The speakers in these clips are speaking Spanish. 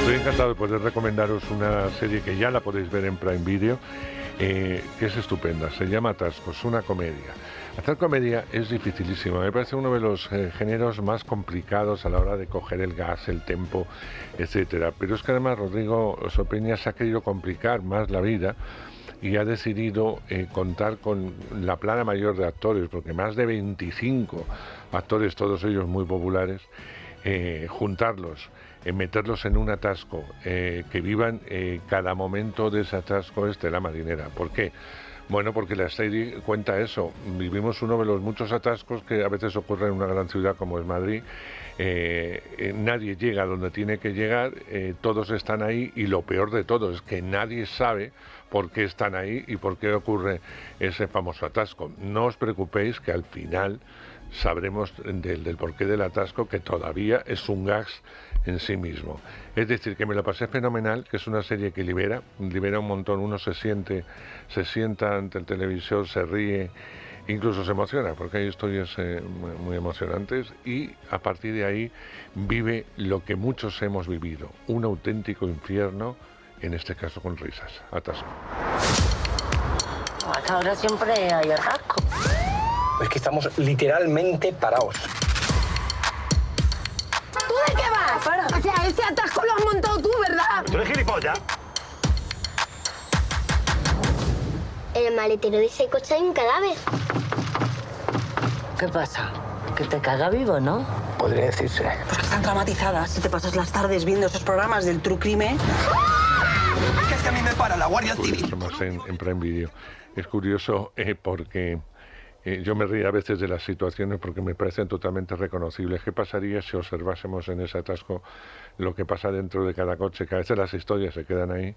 Estoy encantado de poder recomendaros una serie que ya la podéis ver en Prime Video, que es estupenda. Se llama Atascos, una comedia. Hacer comedia es dificilísimo. Me parece uno de los géneros más complicados a la hora de coger el gas, el tempo, etcétera. Pero es que además Rodrigo Sopeña se ha querido complicar más la vida y ha decidido contar con la plana mayor de actores, porque más de 25 actores, todos ellos muy populares, juntarlos, meterlos en un atasco, que vivan cada momento de ese atasco es tela marinera. ¿Por qué? Bueno, porque la serie cuenta eso. Vivimos uno de los muchos atascos que a veces ocurren en una gran ciudad como es Madrid. Nadie llega donde tiene que llegar, todos están ahí y lo peor de todo es que nadie sabe por qué están ahí y por qué ocurre ese famoso atasco. No os preocupéis que al final sabremos del porqué del atasco, que todavía es un gas en sí mismo. Es decir, que me lo pasé fenomenal, que es una serie que libera un montón. Uno se sienta ante el televisor, se ríe, incluso se emociona, porque hay historias muy emocionantes, y a partir de ahí vive lo que muchos hemos vivido, un auténtico infierno, en este caso con risas. Atasco. Hasta ahora siempre hay atasco. Es que estamos literalmente parados. ¿Tú de qué vas? O sea, ese atasco lo has montado tú, ¿verdad? ¿Tú eres gilipollas? En el maletero de ese coche hay un cadáver. ¿Qué pasa? Que te caga vivo, ¿no? Podría decirse. Pues que están traumatizadas. Si te pasas las tardes viendo esos programas del True Crime. Que es que a mí me para la Guardia Civil. Curioso más en Prime Video. Es curioso porque yo me río a veces de las situaciones porque me parecen totalmente reconocibles. ¿Qué pasaría si observásemos en ese atasco lo que pasa dentro de cada coche? Que a veces las historias se quedan ahí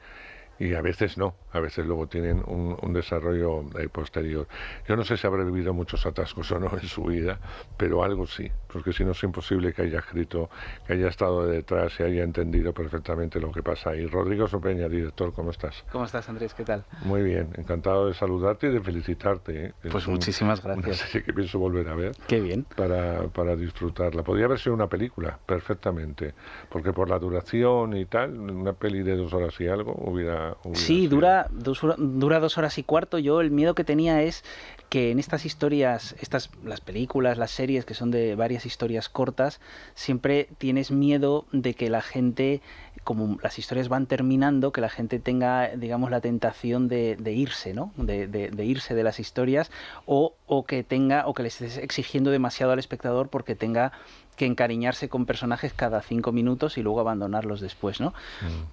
y a veces no, a veces luego tienen un desarrollo posterior. Yo no sé si habrá vivido muchos atascos o no en su vida, pero algo sí, porque si no es imposible que haya escrito, que haya estado detrás y haya entendido perfectamente lo que pasa ahí. Rodrigo Sopeña, director, ¿cómo estás? ¿Cómo estás, Andrés? ¿Qué tal? Muy bien, encantado de saludarte y de felicitarte. Pues muchísimas gracias. Una serie que pienso volver a ver. Qué bien. Para disfrutarla. Podría haber sido una película, perfectamente, porque por la duración y tal, una peli de 2 horas y algo hubiera sí, sido. dura 2 horas y cuarto. Yo el miedo que tenía es que en estas historias, las películas, las series que son de varias historias cortas, siempre tienes miedo de que la gente, como las historias van terminando, que la gente tenga, digamos, la tentación de irse, ¿no? De irse de las historias, o que le estés exigiendo demasiado al espectador porque tenga que encariñarse con personajes cada 5 minutos y luego abandonarlos después, ¿no?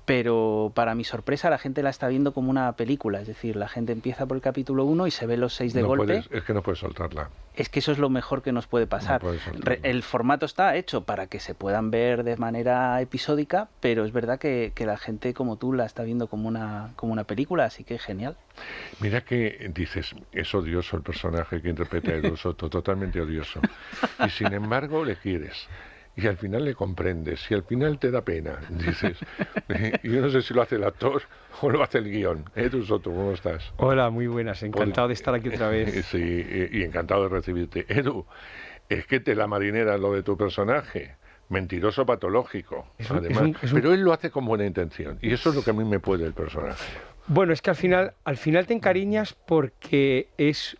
Pero para mi sorpresa la gente la está viendo como una película, es decir, la gente empieza por el capítulo 1 y se ve los 6 de golpe. Es que no puedes soltarla. Es que eso es lo mejor que nos puede pasar. No El formato está hecho para que se puedan ver de manera episódica, pero es verdad que la gente como tú la está viendo como una película, así que genial. Mira que dices, es odioso el personaje que interpreta a Edu Soto, totalmente odioso. Y sin embargo le quieres. Y al final le comprendes, y al final te da pena, dices. Yo no sé si lo hace el actor o lo hace el guión. Edu Soto, ¿cómo estás? Hola, muy buenas, encantado de estar aquí otra vez. Sí, y encantado de recibirte. Edu, es que tela marinera lo de tu personaje. Mentiroso patológico, además. Pero él lo hace con buena intención, y eso es lo que a mí me puede el personaje. Bueno, es que al final te encariñas porque es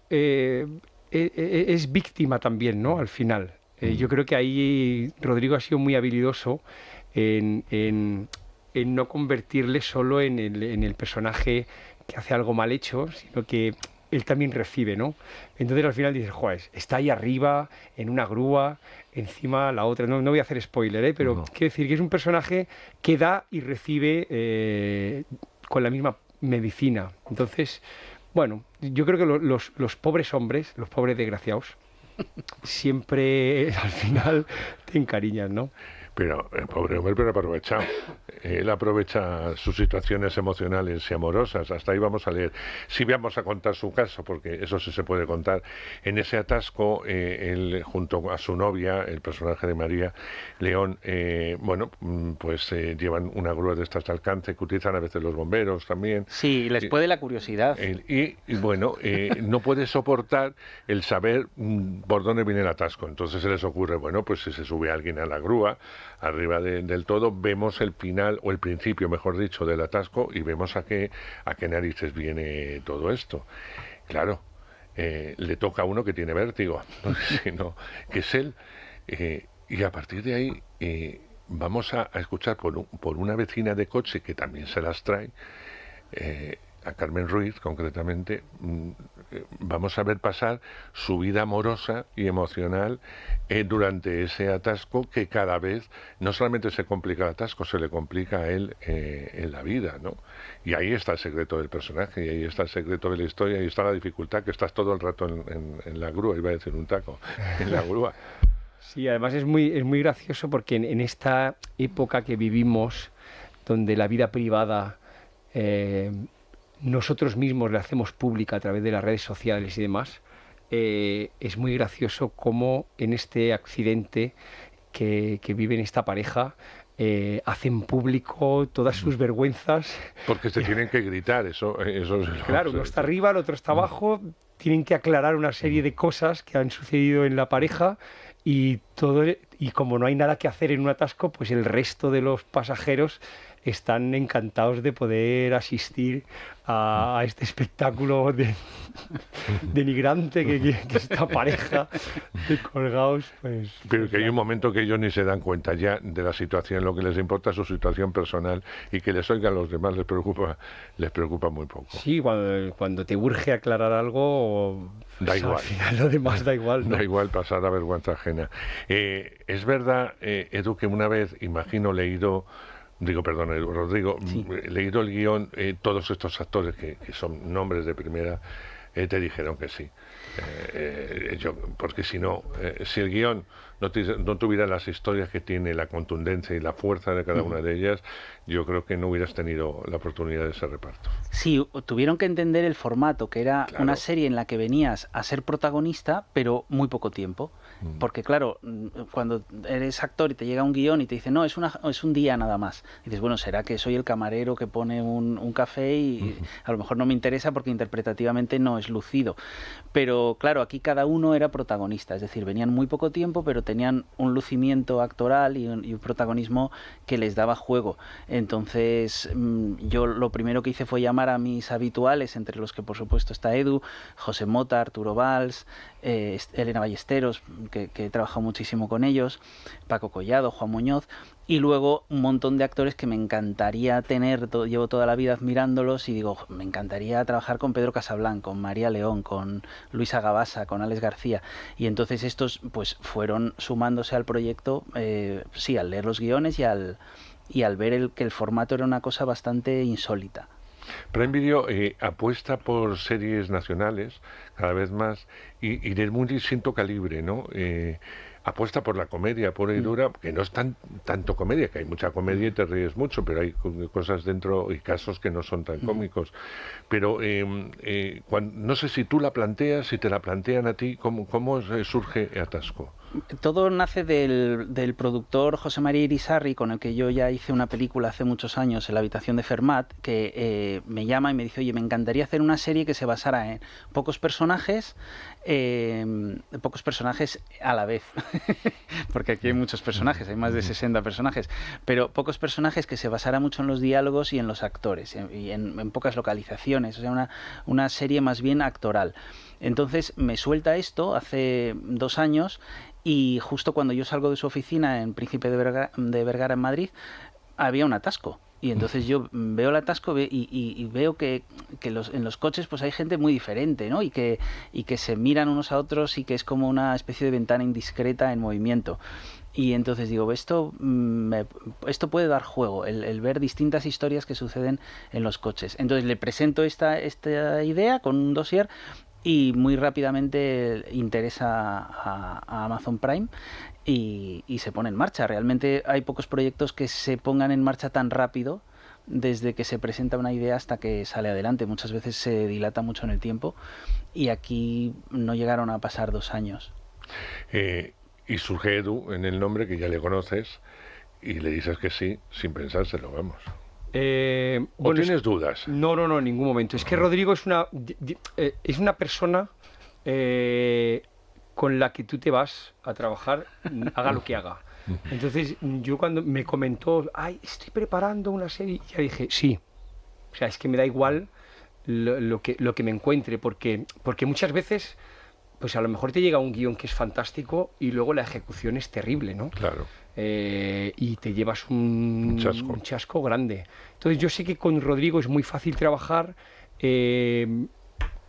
víctima también, ¿no? Al final. Yo creo que ahí Rodrigo ha sido muy habilidoso en no convertirle solo en el personaje que hace algo mal hecho, sino que él también recibe, ¿no? Entonces al final dices, joder, está ahí arriba, en una grúa, encima la otra. No voy a hacer spoiler, pero quiero decir que es un personaje que da y recibe con la misma medicina. Entonces, bueno, yo creo que los pobres hombres, los pobres desgraciados, siempre al final te encariñan, ¿no? Pero el pobre hombre, pero aprovechado. Él aprovecha sus situaciones emocionales y amorosas. Hasta ahí vamos a leer. Sí, vamos a contar su caso, porque eso sí se puede contar. En ese atasco, él junto a su novia, el personaje de María León, llevan una grúa de estas de alcance que utilizan a veces los bomberos también. Sí, les puede la curiosidad. No puede soportar el saber por dónde viene el atasco. Entonces se les ocurre, pues si se sube alguien a la grúa, del todo, vemos el final, o el principio, mejor dicho, del atasco, y vemos a qué narices viene todo esto. Claro, le toca a uno que tiene vértigo, no sé si no, que es él, y a partir de ahí vamos a escuchar por una vecina de coche que también se las trae, a Carmen Ruiz concretamente, vamos a ver pasar su vida amorosa y emocional durante ese atasco, que cada vez no solamente se complica el atasco, se le complica a él en la vida, ¿no? Y ahí está el secreto del personaje, y ahí está el secreto de la historia, y ahí está la dificultad, que estás todo el rato en la grúa, iba a decir un taco, en la grúa. Sí, además es muy gracioso porque en esta época que vivimos, donde la vida privada nosotros mismos la hacemos pública a través de las redes sociales y demás, es muy gracioso cómo en este accidente que viven esta pareja hacen público todas sus vergüenzas. Porque se tienen que gritar, eso claro, uno está arriba, el otro está abajo, tienen que aclarar una serie de cosas que han sucedido en la pareja, y como no hay nada que hacer en un atasco, pues el resto de los pasajeros están encantados de poder asistir a este espectáculo denigrante que esta pareja de colgados, pues... Pero que hay un momento que ellos ni se dan cuenta ya de la situación, lo que les importa es su situación personal, y que les oigan a los demás les preocupa muy poco. Sí, cuando te urge aclarar algo, da pues, igual. Al final lo demás da igual, ¿no? Da igual pasar a vergüenza ajena. Es verdad, Edu, que una vez, Rodrigo, sí, leído el guión, todos estos actores que son nombres de primera, te dijeron que sí. Porque si no, si el guión no tuviera las historias que tiene, la contundencia y la fuerza de cada una de ellas, yo creo que no hubieras tenido la oportunidad de ese reparto. Sí, tuvieron que entender el formato, que era Claro. una serie en la que venías a ser protagonista, pero muy poco tiempo. Porque claro, cuando eres actor y te llega un guión y te dice, no, es un día nada más. Y dices, bueno, será que soy el camarero que pone un café y a lo mejor no me interesa porque interpretativamente no es lucido. Pero claro, aquí cada uno era protagonista, es decir, venían muy poco tiempo, pero tenían un lucimiento actoral y un protagonismo que les daba juego. Entonces, yo lo primero que hice fue llamar a mis habituales, entre los que por supuesto está Edu, José Mota, Arturo Valls, Elena Ballesteros, que he trabajado muchísimo con ellos, Paco Collado, Juan Muñoz, y luego un montón de actores que me encantaría tener, llevo toda la vida admirándolos, y digo, me encantaría trabajar con Pedro Casablanca, con María León, con Luisa Gabasa, con Alex García, y entonces estos pues fueron sumándose al proyecto, sí, al leer los guiones y al ver que el formato era una cosa bastante insólita. Prime Video apuesta por series nacionales cada vez más y de muy distinto calibre, ¿no? Apuesta por la comedia pura y dura, que no es tanto comedia, que hay mucha comedia y te ríes mucho, pero hay cosas dentro y casos que no son tan cómicos. Pero no sé si tú la planteas, si te la plantean a ti, ¿cómo surge Atasco? Todo nace del productor José María Irisarri, con el que yo ya hice una película hace muchos años, En la habitación de Fermat, que me llama y me dice, oye, me encantaría hacer una serie que se basara en pocos personajes a la vez, porque aquí hay muchos personajes, hay más de 60 personajes, pero pocos personajes, que se basara mucho en los diálogos y en los actores, y en pocas localizaciones, o sea, una serie más bien actoral. Entonces me suelta esto hace 2 años, y justo cuando yo salgo de su oficina en Príncipe de Vergara en Madrid, había un atasco. Y entonces yo veo el atasco y veo que en los coches pues hay gente muy diferente, ¿no? Y que se miran unos a otros, y que es como una especie de ventana indiscreta en movimiento. Y entonces digo, esto puede dar juego, el ver distintas historias que suceden en los coches. Entonces le presento esta idea con un dossier, y muy rápidamente interesa a Amazon Prime y se pone en marcha. Realmente hay pocos proyectos que se pongan en marcha tan rápido desde que se presenta una idea hasta que sale adelante. Muchas veces se dilata mucho en el tiempo, y aquí no llegaron a pasar 2 años. Y surge Edu en el nombre, que ya le conoces, y le dices que sí, sin pensárselo, vamos. ¿O tienes dudas? No, en ningún momento. Es que Rodrigo es una persona con la que tú te vas a trabajar, haga lo que haga. Entonces yo cuando me comentó, ay, estoy preparando una serie, ya dije, sí. O sea, es que me da igual lo que me encuentre, porque muchas veces, pues a lo mejor te llega un guión que es fantástico y luego la ejecución es terrible, ¿no? Claro. Y te llevas un chasco grande. Entonces yo sé que con Rodrigo es muy fácil trabajar, que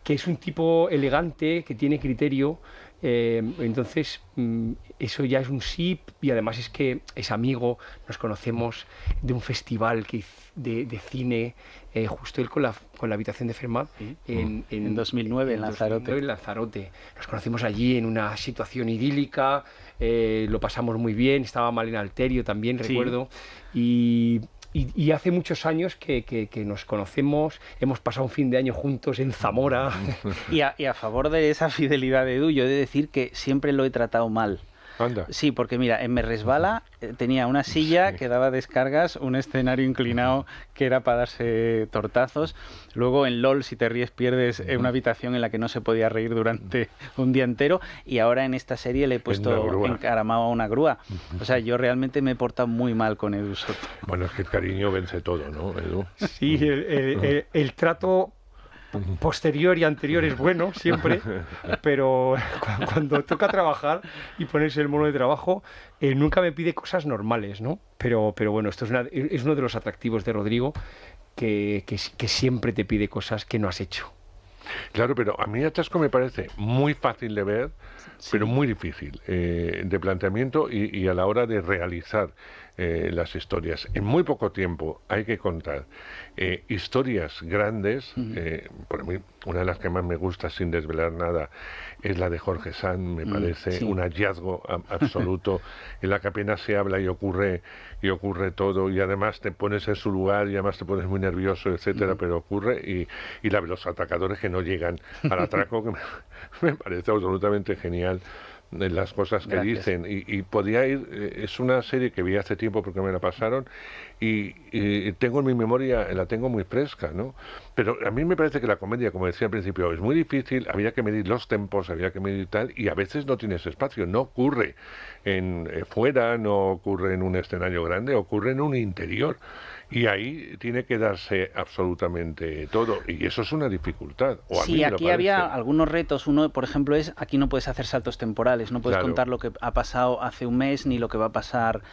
es un tipo elegante, que tiene criterio, entonces eso ya es un sí, y además es que es amigo, nos conocemos de un festival de cine, justo él con la habitación de Fermat en 2009 en Lanzarote. En Lanzarote. Nos conocimos allí en una situación idílica, lo pasamos muy bien, estaba Malena Alterio también, recuerdo, y hace muchos años que nos conocemos, hemos pasado un fin de año juntos en Zamora. Y a favor de esa fidelidad de Edu, yo he de decir que siempre lo he tratado mal. Anda. Sí, porque mira, en Me Resbala tenía una silla que daba descargas, un escenario inclinado que era para darse tortazos. Luego en LOL, si te ríes, pierdes, una habitación en la que no se podía reír durante un día entero. Y ahora en esta serie le he puesto encaramado a una grúa. O sea, yo realmente me he portado muy mal con Edu Soto. Bueno, es que el cariño vence todo, ¿no, Edu? Sí, el trato posterior y anterior es bueno siempre, pero cuando toca trabajar y ponerse el mono de trabajo, nunca me pide cosas normales, ¿no? Pero bueno, esto es uno de los atractivos de Rodrigo, que siempre te pide cosas que no has hecho. Claro, pero a mí Atasco me parece muy fácil de ver, pero muy difícil de planteamiento y a la hora de realizar las historias. En muy poco tiempo hay que contar historias grandes. Por mí, una de las que más me gusta, sin desvelar nada, es la de Jorge Sanz. Me parece un hallazgo absoluto, en la que apenas se habla y ocurre todo, y además te pones en su lugar y además te pones muy nervioso, etcétera, pero ocurre. Y la de los atacadores que no llegan al atraco, que me parece absolutamente genial, las cosas que dicen, y podía ir, es una serie que vi hace tiempo porque me la pasaron y tengo en mi memoria, la tengo muy fresca, ¿no? Pero a mí me parece que la comedia, como decía al principio, es muy difícil, había que medir los tempos, había que medir tal, y a veces no tienes espacio, no ocurre fuera, no ocurre en un escenario grande, ocurre en un interior. Y ahí tiene que darse absolutamente todo, y eso es una dificultad. Sí, aquí había algunos retos. Uno, por ejemplo, es aquí no puedes hacer saltos temporales, no puedes contar lo que ha pasado hace un mes ni lo que va a pasar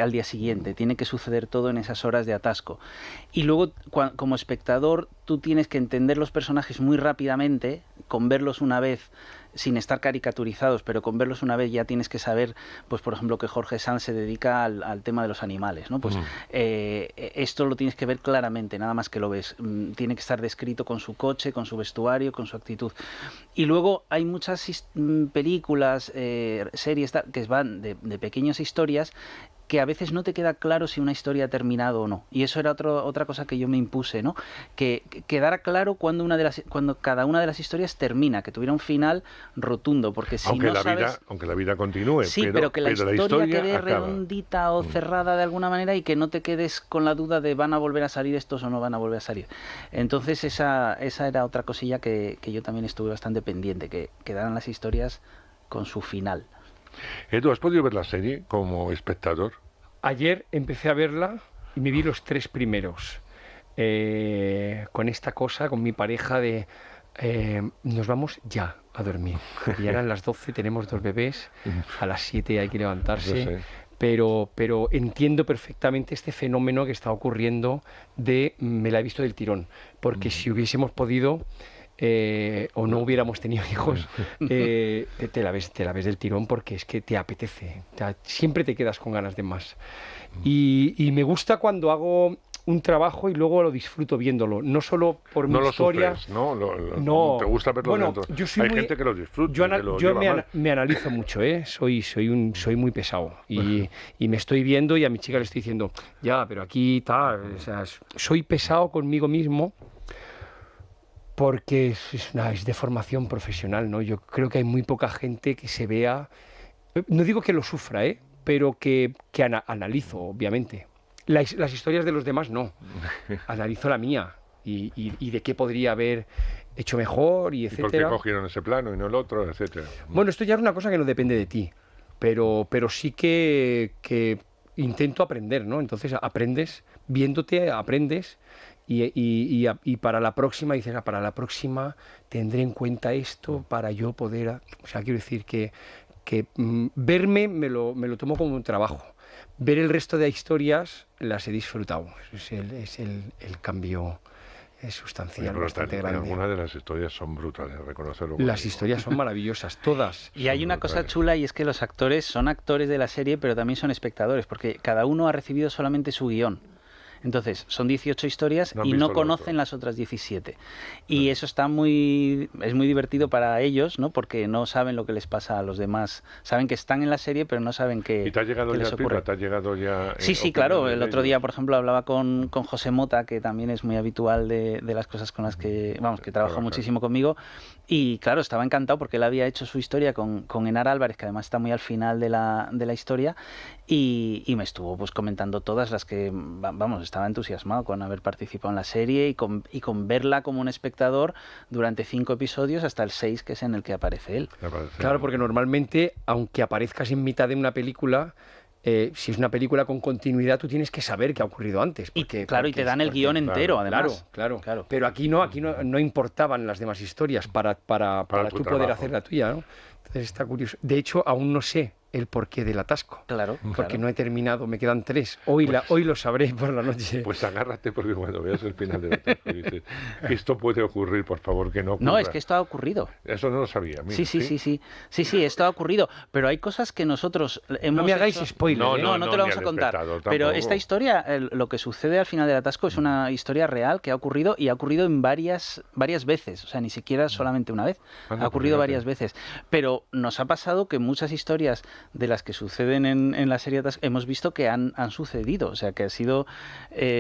al día siguiente. Tiene que suceder todo en esas horas de atasco. Y luego, como espectador, tú tienes que entender los personajes muy rápidamente, con verlos una vez, sin estar caricaturizados, pero con verlos una vez ya tienes que saber, pues por ejemplo, que Jorge Sanz se dedica al tema de los animales, ¿no? Pues esto lo tienes que ver claramente, nada más que lo ves. Tiene que estar descrito con su coche, con su vestuario, con su actitud. Y luego hay muchas películas, series que van de pequeñas historias, que a veces no te queda claro si una historia ha terminado o no. Y eso era otra cosa que yo me impuse, ¿no? Que quedara claro cuando cada una de las historias termina, que tuviera un final rotundo, porque si aunque no sabes... aunque la vida continúe. Sí, pero que la historia quede acaba redondita o cerrada de alguna manera y que no te quedes con la duda de van a volver a salir estos o no van a volver a salir. Entonces esa era otra cosilla que yo también estuve bastante pendiente, que quedaran las historias con su final. Edu, ¿has podido ver la serie como espectador? Ayer empecé a verla y me vi los 3 primeros. Con esta cosa, con mi pareja de nos vamos ya a dormir. Y eran las 12, tenemos 2 bebés, a las 7 hay que levantarse. Pero entiendo perfectamente este fenómeno que está ocurriendo me la he visto del tirón. Porque si hubiésemos podido... o no hubiéramos tenido hijos, te la ves del tirón, porque es que te apetece, siempre te quedas con ganas de más. Y me gusta cuando hago un trabajo y luego lo disfruto viéndolo, no solo por mi historia. Sufres, ¿no? ¿Te gusta verlo dentro? Hay gente que lo disfruta. Yo me analizo mucho, soy muy pesado y me estoy viendo y a mi chica le estoy diciendo, ya, pero aquí tal, o sea, soy pesado conmigo mismo. Porque es de formación profesional, ¿no? Yo creo que hay muy poca gente que se vea... No digo que lo sufra, pero que analizo, obviamente. Las historias de los demás no. Analizo la mía y de qué podría haber hecho mejor y etcétera. ¿Y por qué cogieron ese plano y no el otro, etcétera? Bueno, esto ya es una cosa que no depende de ti. pero sí que intento aprender, ¿no? Entonces aprendes, viéndote, aprendes. Y para la próxima dices, para la próxima tendré en cuenta esto para yo poder... O sea, quiero decir que verme me lo tomo como un trabajo. Ver el resto de historias las he disfrutado. Es el cambio sustancial, bastante grande. Algunas de las historias son brutales, reconocerlo. Las historias son maravillosas, todas. Y hay una cosa chula, y es que los actores son actores de la serie, pero también son espectadores, porque cada uno ha recibido solamente su guión. Entonces, son 18 historias y no conocen las otras 17. Y eso es muy divertido para ellos, ¿no? Porque no saben lo que les pasa a los demás. Saben que están en la serie, pero no saben qué les ocurre. ¿Y te ha llegado ya Twitter? ¿Te ha llegado ya...? Sí, claro. El otro día, por ejemplo, hablaba con José Mota, que también es muy habitual de las cosas con las que trabaja muchísimo conmigo. Y claro, estaba encantado porque él había hecho su historia con Enar Álvarez, que además está muy al final de la historia, y me estuvo pues comentando todas las que, estaba entusiasmado con haber participado en la serie y con verla como un espectador durante 5 episodios hasta el 6, que es en el que aparece él. Claro, porque normalmente, aunque aparezcas en mitad de una película, si es una película con continuidad, tú tienes que saber qué ha ocurrido antes. Porque, y te dan el guión entero, además. Claro. Pero aquí no importaban las demás historias para tú poder hacer la tuya, ¿no? Entonces está curioso. De hecho, aún no sé el porqué del atasco. Claro. Porque no he terminado, me quedan 3. Hoy lo sabré por la noche. Pues agárrate, porque cuando veas el final del atasco dices, esto puede ocurrir, por favor, que no ocurra. No, es que esto ha ocurrido. Eso no lo sabía. Mira, Sí, esto ha ocurrido. Pero hay cosas que nosotros hemos No me hagáis hecho... spoiler. No te lo vamos a contar. Pero esta historia, lo que sucede al final del atasco es una historia real que ha ocurrido, y ha ocurrido en varias veces. O sea, ni siquiera solamente una vez. Ha ocurrido varias veces. Pero nos ha pasado que muchas historias de las que suceden en la serie Atasco hemos visto que han sucedido. O sea, que ha sido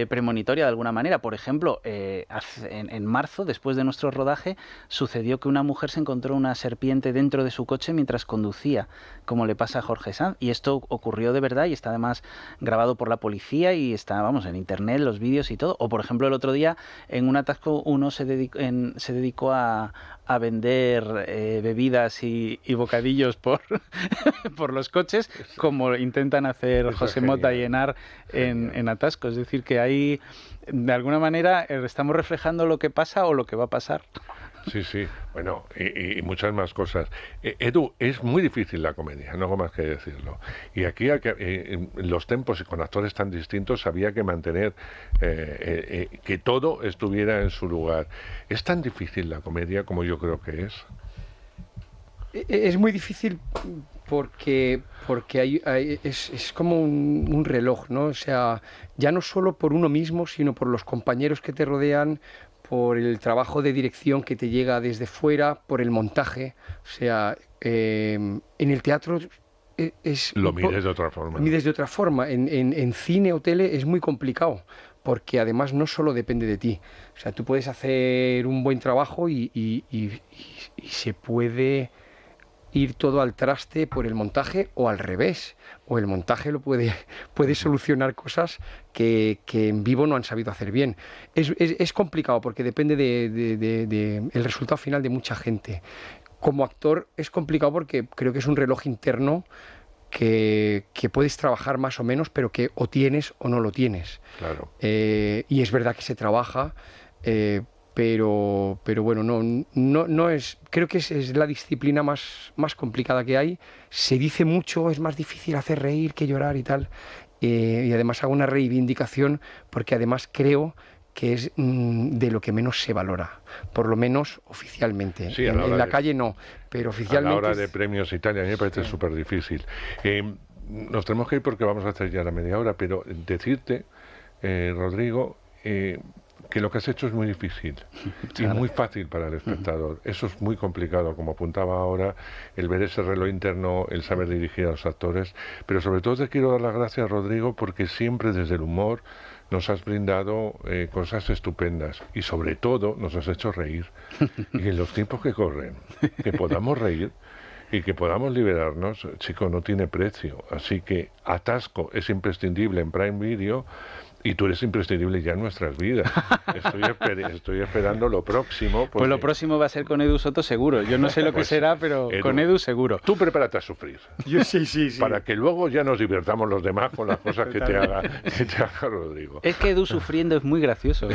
premonitoria de alguna manera. Por ejemplo, en marzo, después de nuestro rodaje, sucedió que una mujer se encontró una serpiente dentro de su coche mientras conducía, como le pasa a Jorge Sanz. Y esto ocurrió de verdad, y está además grabado por la policía, y está, en internet, los vídeos y todo. O, por ejemplo, el otro día, en un atasco, uno se dedicó a vender bebidas y bocadillos por los coches, como intentan hacer José Mota y Enar en Atasco. Es decir, que ahí, de alguna manera, estamos reflejando lo que pasa o lo que va a pasar. Sí. Bueno, y muchas más cosas. Edu, es muy difícil la comedia, no hago más que decirlo. Y aquí, los tempos y con actores tan distintos, había que mantener que todo estuviera en su lugar. ¿Es tan difícil la comedia como yo creo que es? Es muy difícil porque es como un reloj, ¿no? O sea, ya no solo por uno mismo, sino por los compañeros que te rodean, por el trabajo de dirección que te llega desde fuera, por el montaje. O sea, en el teatro lo mides de otra forma. Lo mides de otra forma. En cine o tele es muy complicado, porque además no solo depende de ti. O sea, tú puedes hacer un buen trabajo y se puede ir todo al traste por el montaje, o al revés, o el montaje puede solucionar cosas que en vivo no han sabido hacer bien. Es complicado porque depende de el resultado final de mucha gente. Como actor es complicado porque creo que es un reloj interno que puedes trabajar más o menos, pero que o tienes o no lo tienes. Claro. Y es verdad que se trabaja, pero bueno, no es, creo que es la disciplina más complicada que hay. Se dice mucho, es más difícil hacer reír que llorar y tal, y además hago una reivindicación porque además creo que es de lo que menos se valora, por lo menos oficialmente. Sí, en la calle no, pero oficialmente... A la hora de premios y tal, a mí me parece súper difícil. Nos tenemos que ir porque vamos a hacer ya la media hora, pero decirte, Rodrigo, que lo que has hecho es muy difícil y muy fácil para el espectador. Eso es muy complicado, como apuntaba ahora, el ver ese reloj interno, el saber dirigir a los actores. Pero sobre todo te quiero dar las gracias, Rodrigo, porque siempre desde el humor nos has brindado cosas estupendas, y sobre todo nos has hecho reír. Y en los tiempos que corren, que podamos reír y que podamos liberarnos, chico, no tiene precio. Así que Atasco es imprescindible en Prime Video. Y tú eres imprescindible ya en nuestras vidas. Estoy esperando lo próximo. Pues lo próximo va a ser con Edu Soto seguro. Yo no sé lo que Pues, será, pero Edu, con Edu seguro. Tú prepárate a sufrir. Yo sí. Para que luego ya nos divirtamos los demás con las cosas que te haga Rodrigo. Es que Edu sufriendo es muy gracioso.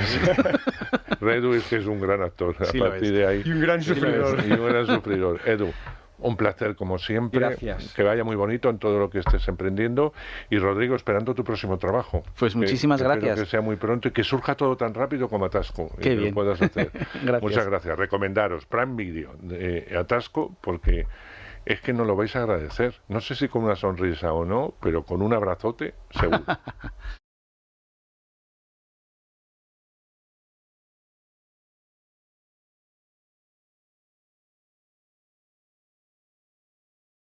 Edu es que es un gran actor. Sí a lo partir es. de ahí. Y un gran sufridor. Y un gran sufridor. Edu, un placer como siempre. Gracias. Que vaya muy bonito en todo lo que estés emprendiendo. Y Rodrigo, esperando tu próximo trabajo. Pues muchísimas Espero gracias. que sea muy pronto y que surja todo tan rápido como Atasco. Qué y que bien. lo puedas hacer. Gracias. Muchas gracias. Recomendaros Prime Video de Atasco porque es que no lo vais a agradecer. No sé si con una sonrisa o no, pero con un abrazote seguro.